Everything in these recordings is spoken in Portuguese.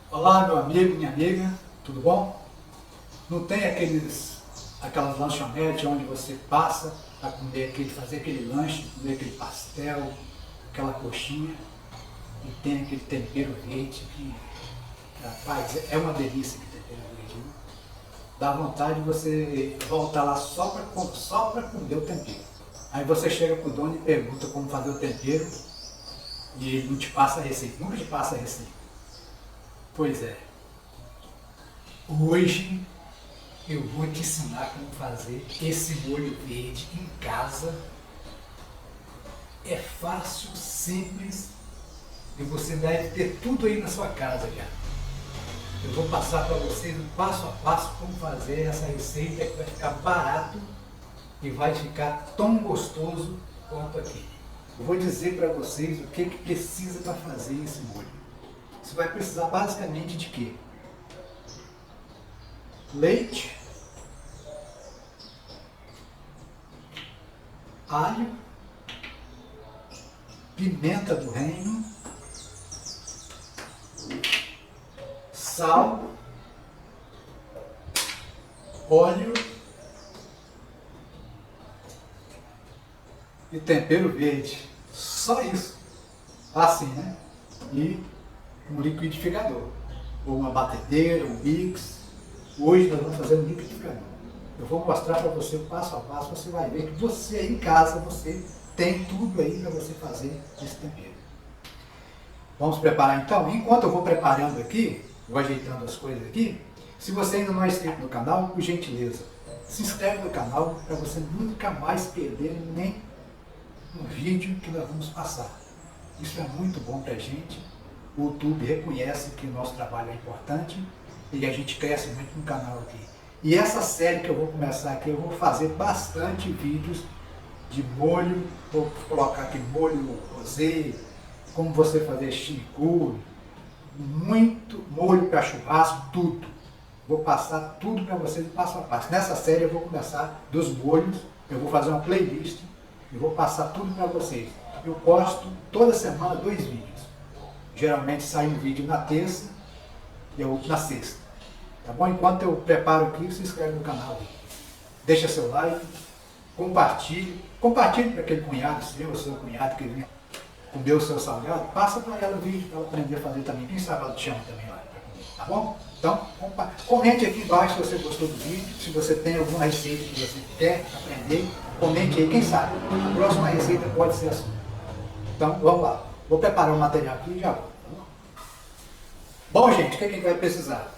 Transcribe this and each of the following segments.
Olá, meu amigo, minha amiga, tudo bom? Não tem aquelas lanchonetes onde você passa para comer fazer aquele lanche, comer aquele pastel, aquela coxinha e tem aquele tempero verde que, rapaz, é uma delícia aquele tempero verde, viu? Dá vontade de você voltar lá só para comer o tempero. Aí você chega pro dono e pergunta como fazer o tempero e ele não te passa a receita, nunca te passa a receita. Pois é, hoje eu vou te ensinar como fazer esse molho verde em casa. É fácil, simples e você deve ter tudo aí na sua casa já. Eu vou passar para vocês um passo a passo como fazer essa receita que vai ficar barato e vai ficar tão gostoso quanto aqui. Eu vou dizer para vocês o que precisa para fazer esse molho. Você vai precisar basicamente de quê? Leite, alho, pimenta do reino, sal, óleo e tempero verde. Só isso. Assim, né? E um liquidificador. Ou uma batedeira, um mix. Hoje nós vamos fazer um liquidificador. Eu vou mostrar para você o passo a passo, você vai ver que você em casa, você tem tudo aí para você fazer esse tempero. Vamos preparar então? Enquanto eu vou preparando aqui, vou ajeitando as coisas aqui, se você ainda não é inscrito no canal, por gentileza, se inscreve no canal para você nunca mais perder nem um vídeo que nós vamos passar. Isso é muito bom para a gente. O YouTube reconhece que o nosso trabalho é importante e a gente cresce muito no canal aqui. E essa série que eu vou começar aqui, eu vou fazer bastante vídeos de molho, vou colocar aqui molho rosé, como você fazer chimichurri, muito molho para churrasco, tudo. Vou passar tudo para vocês passo a passo. Nessa série eu vou começar dos molhos, eu vou fazer uma playlist e vou passar tudo para vocês. Eu posto toda semana 2 vídeos. Geralmente sai um vídeo na terça e outro na sexta. Tá bom? Enquanto eu preparo aqui, se inscreve no canal. Deixa seu like, compartilhe. Compartilhe para aquele cunhado seu cunhado que vem comer o seu salgado. Passa para ela o vídeo para ela aprender a fazer também. Quem sabe ela te chama também lá para comer. Tá bom? Então, comente aqui embaixo se você gostou do vídeo. Se você tem alguma receita que você quer aprender, comente aí. Quem sabe a próxima receita pode ser a sua. Então, vamos lá. Vou preparar o material aqui e já vou. Bom, gente, o que a gente vai precisar?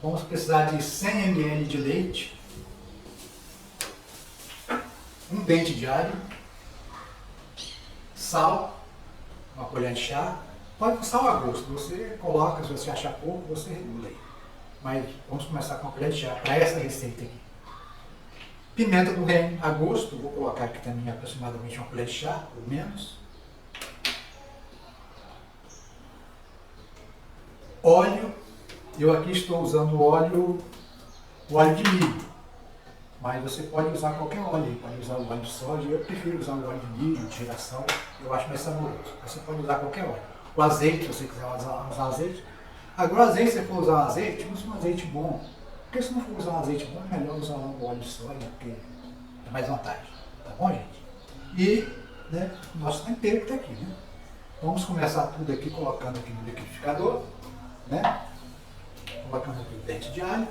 Vamos precisar de 100 ml de leite, um dente de alho, sal, uma colher de chá. Pode sal a gosto, você coloca, se você achar pouco, você regula aí. Mas vamos começar com a colher de chá para essa receita aqui. Pimenta do reino a gosto, vou colocar aqui também aproximadamente uma colher de chá, ou menos. Óleo, eu aqui estou usando o óleo de milho, mas você pode usar qualquer óleo, pode usar o óleo de soja, eu prefiro usar o óleo de milho, de girassol, eu acho mais saboroso. Você pode usar qualquer óleo. O azeite, se você quiser usar azeite. Agora o azeite, se você for usar azeite, use um azeite bom. Porque se não for usar um azeite bom, é melhor usar o óleo de soja, porque é mais vantagem. Tá bom, gente? E, né, o nosso tempero que está aqui, né? Vamos começar tudo aqui colocando aqui no liquidificador, né? Colocando aqui o dente de alho,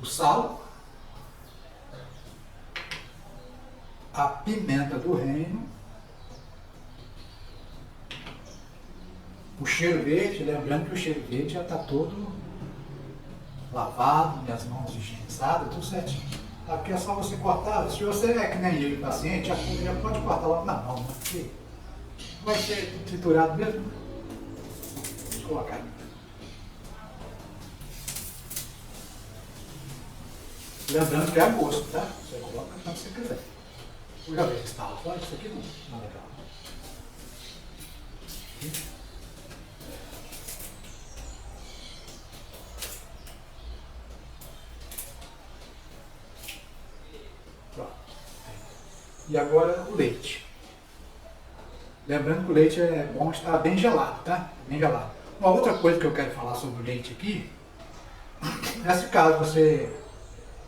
o sal, a pimenta do reino, o cheiro verde, lembrando que o cheiro verde já está todo lavado, minhas mãos higienizadas, tudo certinho. Aqui é só você cortar, se você é que nem eu, paciente, já pode cortar logo na mão, né? Porque vai ser triturado mesmo. Vou colocar aqui. Lembrando que é a gosto, tá? Você coloca quando você quiser. Eu já vi que está fora, isso aqui não é legal. Pronto. E agora o leite. Lembrando que o leite é bom estar bem gelado, tá? Bem gelado. Uma outra coisa que eu quero falar sobre o leite aqui, nesse caso você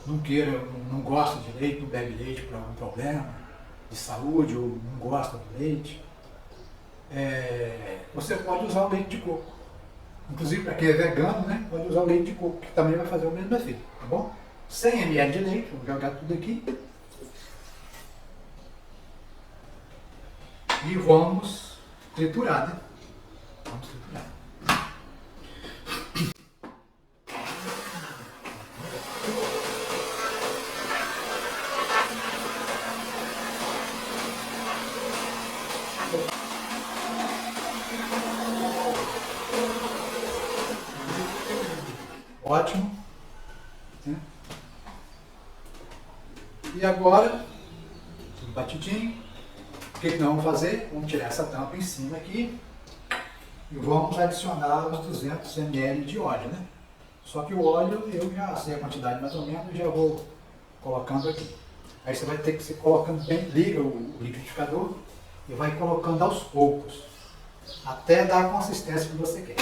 não queira, não gosta de leite, não bebe leite por algum problema de saúde ou não gosta do leite, você pode usar o leite de coco. Inclusive para quem é vegano, né, pode usar o leite de coco, que também vai fazer o mesmo efeito, tá bom? 100 ml de leite, vou jogar tudo aqui. E vamos triturar, né? Vamos triturar. Ótimo. Né? E agora, tudo batidinho. O que nós vamos fazer? Vamos tirar essa tampa em cima aqui e vamos adicionar os 200 ml de óleo, né? Só que o óleo eu já sei a quantidade mais ou menos e já vou colocando aqui. Aí você vai ter que ir colocando bem, liga o liquidificador e vai colocando aos poucos, até dar a consistência que você quer.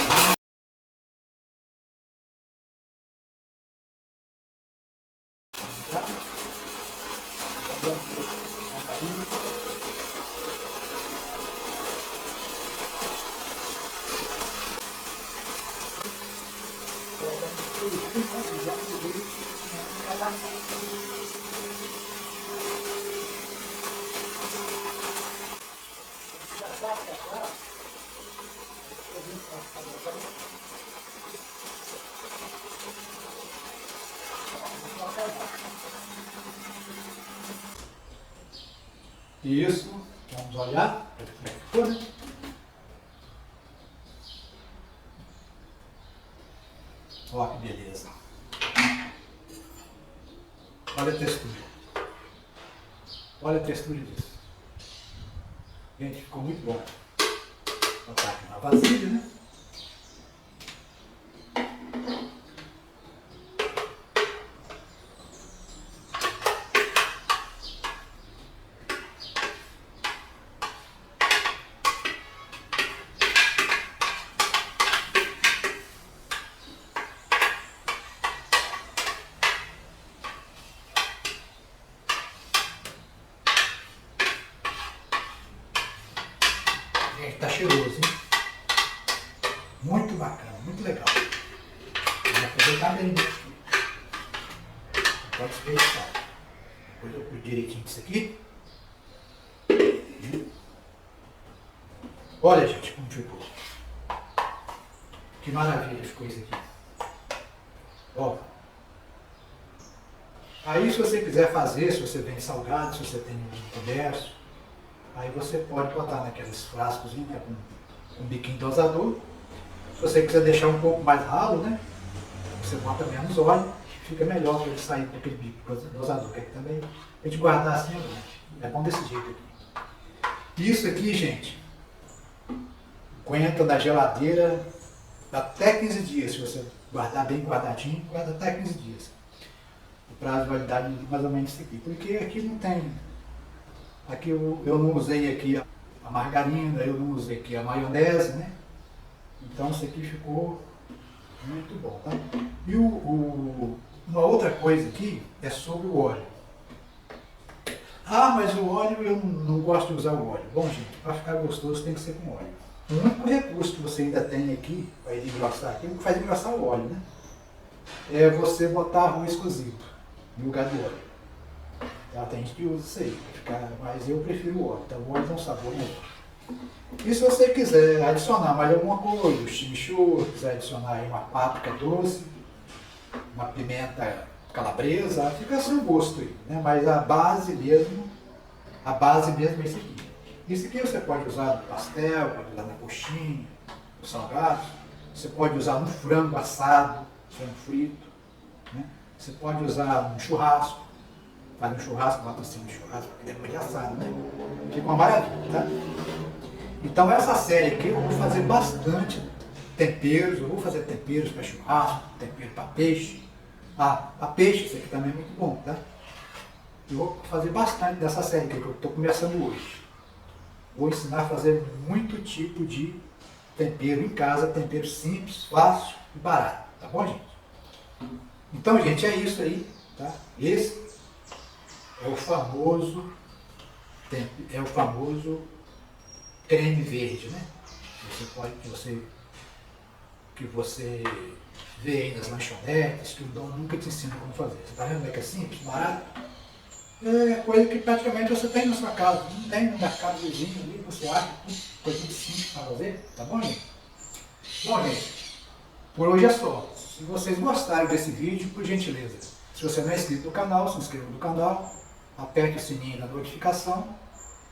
Isso, vamos olhar para ver como é que ficou, né? Olha que beleza. Olha a textura. Olha a textura disso. Gente, ficou muito bom. Vou botar aqui na vasilha, né? Gente, tá cheiroso, hein? Muito bacana, muito legal. Vou aproveitar bem. Pode desperdiçar. Depois eu cuido direitinho disso aqui. Olha, gente, como ficou. Que maravilha ficou isso aqui. Ó. Aí se você quiser fazer, se você vende salgado, se você tem um comércio, aí você pode botar naqueles frascos, né, com um biquinho dosador. Se você quiser deixar um pouco mais ralo, né, você bota menos óleo, fica melhor para ele sair daquele bico dosador, que aqui também a gente guardar assim é bom desse jeito aqui. Isso aqui, gente, aguenta na geladeira até 15 dias, se você guardar bem guardadinho, guarda até 15 dias. O prazo de validade é mais ou menos isso aqui, porque aqui não tem. Aqui eu não usei aqui a margarina, eu não usei aqui a maionese, né? Então isso aqui ficou muito bom, tá? E uma outra coisa aqui é sobre o óleo. Ah, mas o óleo eu não gosto de usar o óleo. Bom, gente, para ficar gostoso tem que ser com óleo. O único recurso que você ainda tem aqui, para engrossar aqui, o que faz engrossar o óleo, né? É você botar arroz cozido no lugar do óleo. Tá? Tem gente que usa isso aí, mas eu prefiro o óleo, então o óleo dá um sabor melhor. E se você quiser adicionar mais alguma coisa, o chimichurri, quiser adicionar aí uma páprica doce, uma pimenta calabresa, fica a seu gosto aí, né? Mas a base mesmo é esse aqui. Isso aqui você pode usar no pastel, pode usar na coxinha, no salgado, você pode usar no frango assado, frango frito, né? Você pode usar no churrasco, faz um churrasco, bota assim no churrasco, porque depois de assado, né? Fica uma maravilha, tá? Então essa série aqui eu vou fazer bastante temperos, eu vou fazer temperos para churrasco, tempero para peixe. Ah, para peixe isso aqui também é muito bom, tá? Eu vou fazer bastante dessa série que eu estou começando hoje. vou ensinar a fazer muito tipo de tempero em casa, tempero simples, fácil e barato, tá bom, gente? Então, gente, é isso aí, tá? Esse é o famoso creme verde, né? Que você vê aí nas lanchonetes, que o dono nunca te ensina como fazer. Você tá vendo como é que é simples, barato? É coisa que praticamente você tem na sua casa, não tem no mercado vizinho ali, você acha coisa muito simples para fazer, tá bom, gente? Bom, gente, por hoje é só. Se vocês gostaram desse vídeo, por gentileza, se você não é inscrito no canal, se inscreva no canal, aperte o sininho da notificação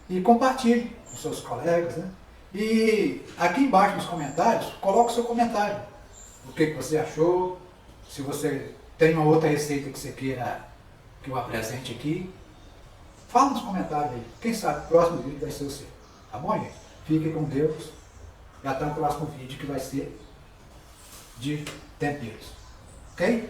e compartilhe com seus colegas, né? E aqui embaixo nos comentários, coloque o seu comentário. O que você achou, se você tem uma outra receita que você queira que eu apresente aqui, fala nos comentários aí. Quem sabe o próximo vídeo vai ser o seu. Tá bom, gente? Fique com Deus e até o próximo vídeo que vai ser de temperos. Ok?